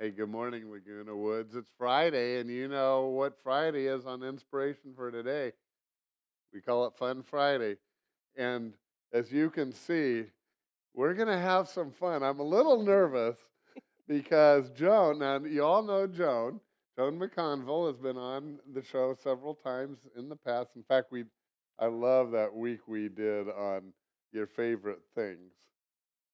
Hey, good morning, Laguna Woods. It's Friday, and you know what Friday is on Inspiration for Today. We call it Fun Friday. And as you can see, we're going to have some fun. I'm a little nervous because Joan, now you all know Joan. Joan McConville has been on the show several times in the past. In fact, I love that week we did on your favorite things.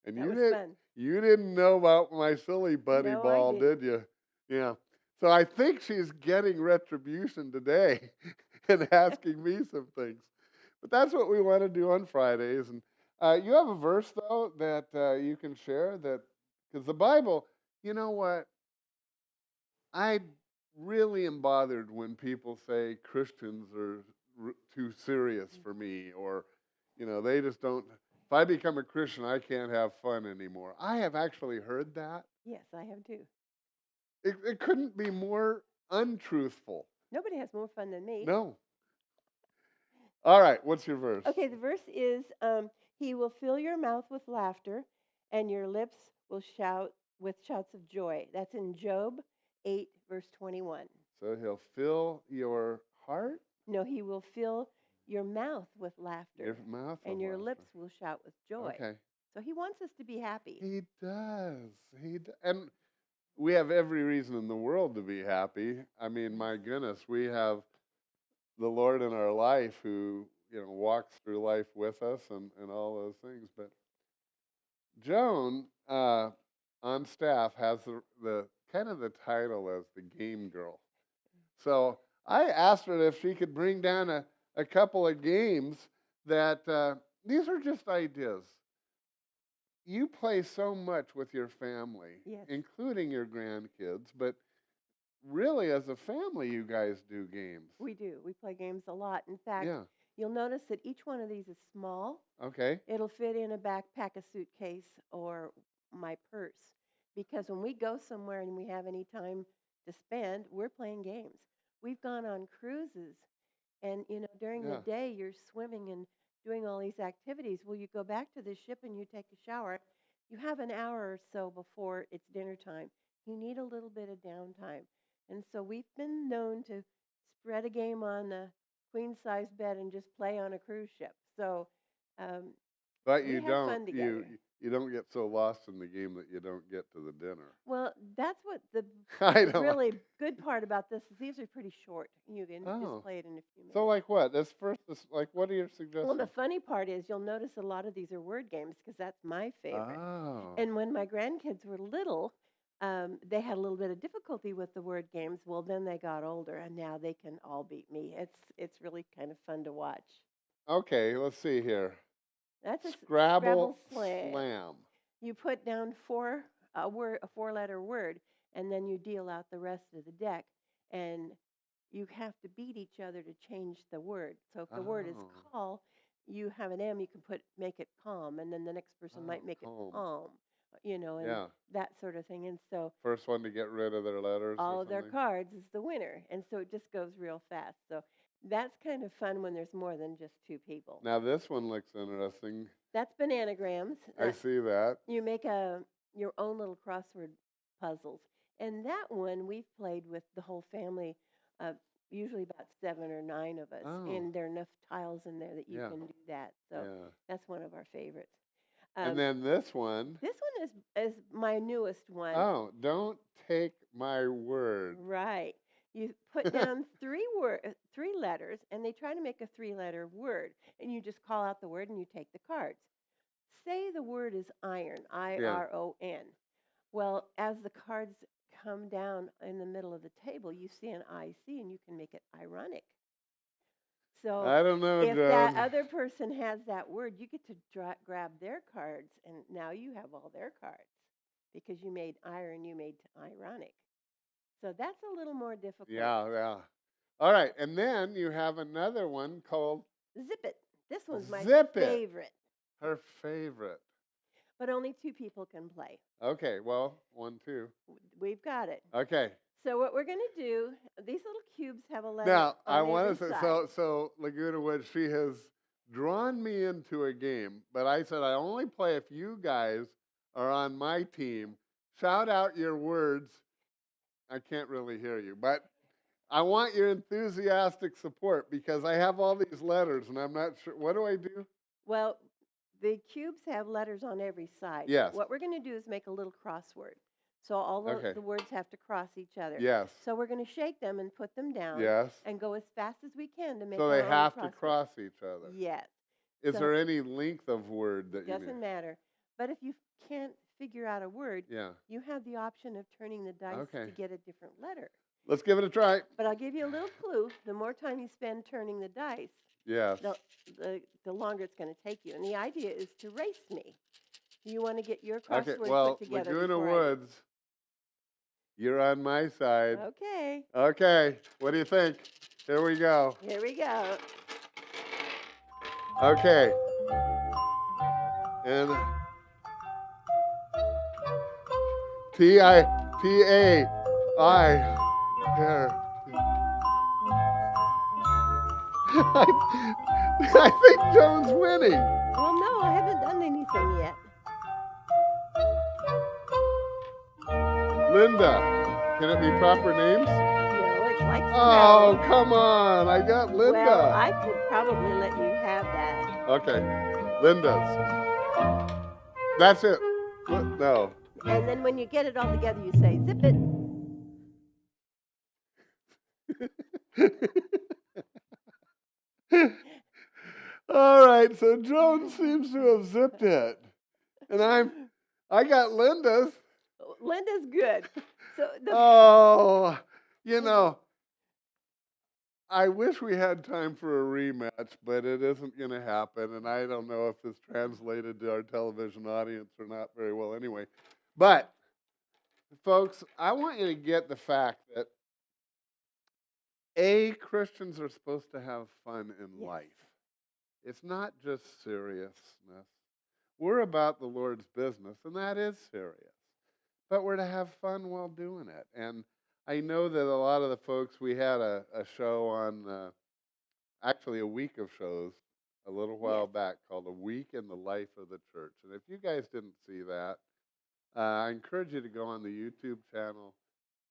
And That was fun. you didn't know about my silly buddy No, I ball, didn't. did you? Yeah. So I think she's getting retribution today and asking me some things. But that's what we want to do on Fridays. And you have a verse though that you can share that because the Bible, you know what? I really am bothered when people say Christians are too serious for me, or, they just don't. If I become a Christian, I can't have fun anymore. I have actually heard that. Yes, I have too. It couldn't be more untruthful. Nobody has more fun than me. No. All right, what's your verse? Okay, the verse is He will fill your mouth with laughter, and your lips will shout with shouts of joy. That's in Job 8, verse 21. So he'll fill your heart, No, He will fill your mouth with laughter, your mouth with and your laughter. lips will shout with joy. Okay. So He wants us to be happy. He does. And we have every reason in the world to be happy. I mean, my goodness, we have the Lord in our life who, walks through life with us and all those things. But Joan on staff has the kind of the title as the game girl. So I asked her if she could bring down a couple of games that these are just ideas. You play so much with your family, Yes. including your grandkids, but really as a family, you guys do games. We do. We play games a lot. In fact, Yeah. you'll notice that each one of these is small. Okay. It'll fit in a backpack, a suitcase, or my purse. Because when we go somewhere and we have any time to spend, we're playing games. We've gone on cruises, and during the Yeah. day you're swimming and doing all these activities. Well, you go back to the ship and you take a shower. You have an hour or so before it's dinner time. You need a little bit of downtime. And so we've been known to spread a game on a queen size bed and just play on a cruise ship. So um, But we you have don't fun you together. you don't get so lost in the game that you don't get to the dinner. Well, that's what the I the don't really like. good part about this is these are pretty short. You can just Oh. play it in a few So minutes. like what? Like what are your Well, the suggestions? funny part is you'll notice a lot of these are word games because that's my favorite. Oh. And when my grandkids were little, they had a little bit of difficulty with the word games. Well, then they got older, and now they can all beat me. It's really kind of fun to watch. Okay, let's see here. That's Scrabble Scrabble slam. slam. You put down a four-letter word, and then you deal out the rest of the deck, and you have to beat each other to change the word. So if the word is Oh. call, you have an M, you can make it calm, and then the next person might Oh, make it calm. calm, and Yeah. that sort of thing. And so First one to get rid of their letters or all of their something. cards is the winner, and so it just goes real fast. So that's kind of fun when there's more than just two people. Now this one looks interesting. That's bananagrams. I see that. You make your own little crossword puzzles, and that one we've played with the whole family. Uh, Usually about 7 or 9 of us, Oh, and there are enough tiles in there that you yeah, can do that. So yeah. that's one of our favorites. And Um, then this one, this one is my newest one. oh, don't take my word. Right. You put down three letters, and they try to make a three-letter word, and you just call out the word and you take the cards. Say the word is iron, Yeah. IRON. Well, as the cards come down in the middle of the table, you see an IC and you can make it ironic. So I don't know, if that Joan. other person has that word, you get to grab their cards, and now you have all their cards because you made iron, you made ironic. So that's a little more difficult. Yeah, yeah. All right, and then you have another one called Zip it. This one's my Zip It, favorite, her favorite. but only 2 people can play. Okay, well, one, two. We've got it. Okay. So what we're going to do, these little cubes have a letter Now, I on want every to say, side. so Laguna Woods, she has drawn me into a game, but I said I only play if you guys are on my team. Shout out your words I can't really hear you, but I want your enthusiastic support because I have all these letters and I'm not sure. What do I do? Well, the cubes have letters on every side. Yes. What we're going to do is make a little crossword. So all Okay. the words have to cross each other. Yes. So we're going to shake them and put them down Yes. and go as fast as we can to make So our they own have to crossword. cross each other. Yes. Is So there any length of word that it you doesn't need? matter. But if you can't figure out a word, Yeah. you have the option of turning the dice Okay. to get a different letter. Let's give it a try. But I'll give you a little clue. The more time you spend turning the dice, Yes. the longer it's going to take you. And the idea is to race me. You want to get your Okay. crossword Well, put together Laguna before I do. Woods, you're on my side. Okay, Okay. What do you think? Here we go. here we go. Okay. And T-I-T-A-I. There. I think Joan's winning. Well, no, I haven't done anything yet. Linda. Can it be proper names? No, it's like Oh, spelling. come on. I got Linda. Well, I could probably let you have that. Okay. Linda's. That's it. No. And then when you get it all together, you say, zip it. All right, so Joan seems to have zipped it. And I got Linda's. Linda's good. So Oh, you know, I wish we had time for a rematch, but it isn't going to happen. And I don't know if this translated to our television audience or not very well anyway. But, folks, I want you to get the fact that, Christians are supposed to have fun in Yes. life. It's not just seriousness. We're about the Lord's business, and that is serious. But we're to have fun while doing it. And I know that a lot of the folks, we had a show on, actually a week of shows a little while Yes. back called A Week in the Life of the Church. And if you guys didn't see that, I encourage you to go on the YouTube channel,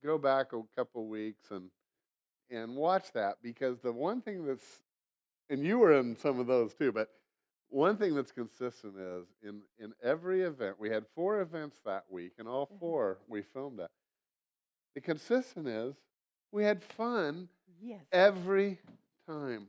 go back a couple weeks and watch that, because the one thing that's, and you were in some of those too, but one thing that's consistent is in every event, we had 4 events that week, and all 4 we filmed at. The consistent is we had fun Yes. every time.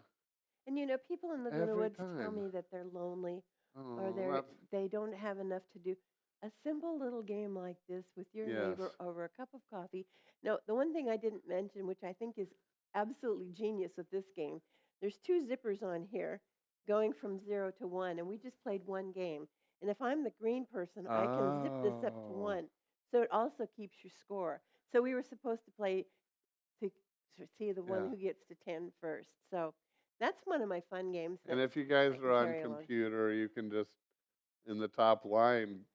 And you know, people in Laguna Every Woods tell time. me that they're lonely or Oh, they don't have enough to do. A simple little game like this with your neighbor yes. over a cup of coffee. No, the one thing I didn't mention, which I think is absolutely genius with this game, there's 2 zippers on here going from 0 to 1, and we just played one game. And if I'm the green person, I can zip this up to Oh. 1. So it also keeps your score. So we were supposed to play to see the one Yeah. who gets to 10 first. So that's one of my fun games. And That if you guys I can are on carry along. computer, you can just, in the top line,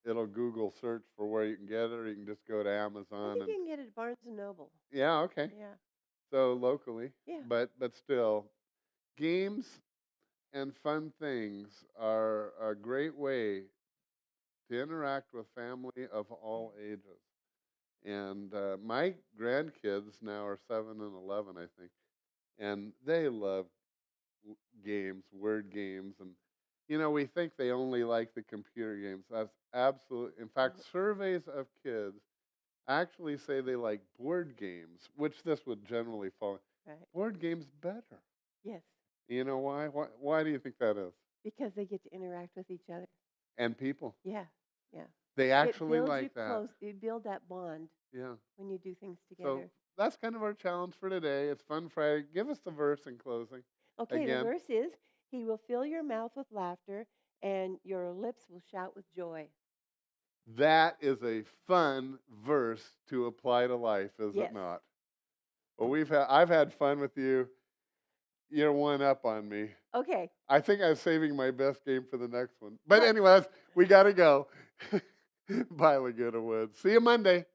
it'll Google search for where you can get it, or you can just go to I Amazon think and, you can get it at Barnes and Noble. yeah, okay. Yeah. So locally, Yeah. but still, games and fun things are a great way to interact with family of all ages. And my grandkids now are 7 and 11, I think, and they love games, word games, and we think they only like the computer games. That's absolute. In fact, surveys of kids actually say they like board games, which this would generally fall. Right. Board games better. Yes. You know why? Why do you think that is? Because they get to interact with each other. And people, Yeah. Yeah. they actually it builds like you that. close. You build that bond Yeah. when you do things So together. that's kind of our challenge for today. It's Fun Friday. Give us the verse in closing. Okay, the Again. verse is, He will fill your mouth with laughter and your lips will shout with joy. That is a fun verse to apply to life, is Yes. it not? Well, I've had fun with you. You're one up on me. Okay. I think I was saving my best game for the next one. But Well- anyways, we got to go. Bye, Laguna Woods. See you Monday.